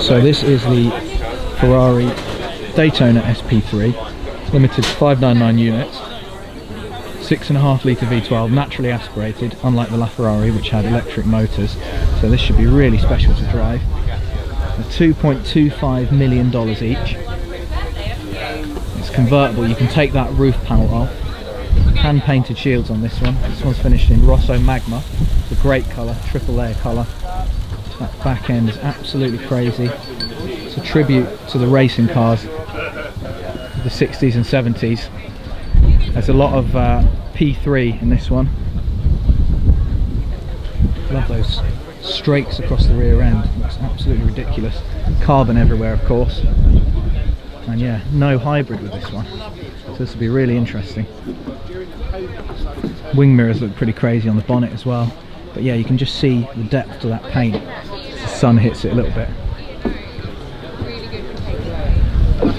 So this is the Ferrari Daytona SP3, limited to 599 units, 6.5 litre V12, naturally aspirated, unlike the LaFerrari which had electric motors. So this should be really special to drive. $2.25 million each. It's convertible, you can take that roof panel off. Hand painted shields on this one. This one's finished in Rosso Magma. It's a great colour, triple layer colour. That back end is absolutely crazy. It's a tribute to the racing cars of the 60s and 70s. There's a lot of P3 in this one. Love those streaks across the rear end. Looks absolutely ridiculous. Carbon everywhere, of course. And yeah, no hybrid with this one. So this will be really interesting. Wing mirrors look pretty crazy on the bonnet as well. But yeah, you can just see the depth to that paint. The sun hits it a little bit.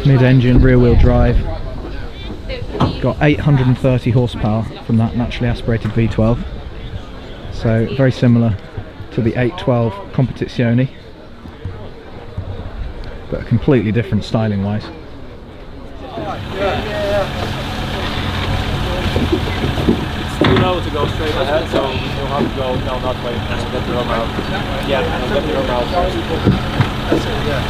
Mid-engine, rear-wheel drive. Got 830 horsepower from that naturally aspirated V12. So very similar to the 812 Competizione, but completely different styling wise. It's too low to go straight ahead, so you'll have to go down that way and get your arm out. Yeah, and get your arm out first. That's it, yeah.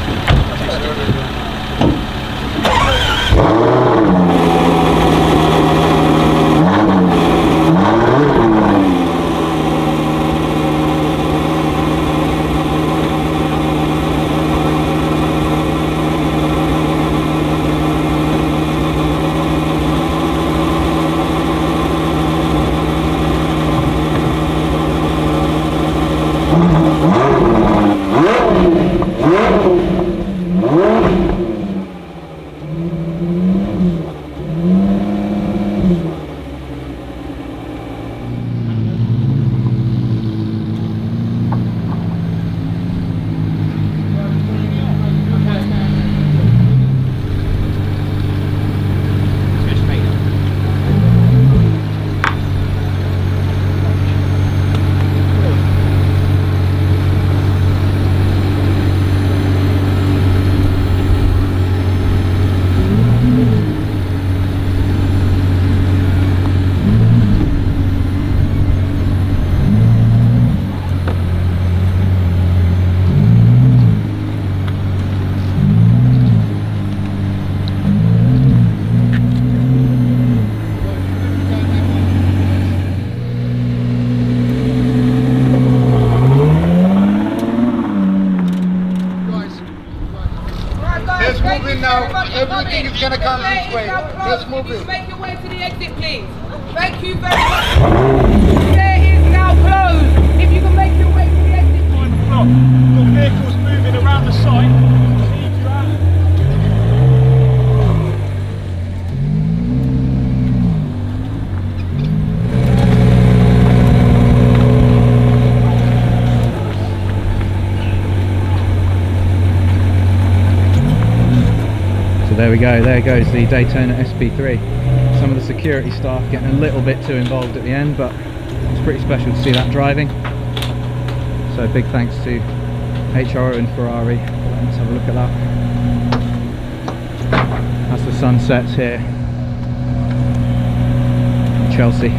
Everything is going to come this way. Let's move it. Make your way to the exit, please. Thank you very much. There is now closed. If you can make your way to the exit, please. Got vehicles moving around the site. There we go, there goes the Daytona SP3. Some of the security staff getting a little bit too involved at the end, but it's pretty special to see that driving. So big thanks to HRO and Ferrari. Let's have a look at that. As the sun sets here in Chelsea.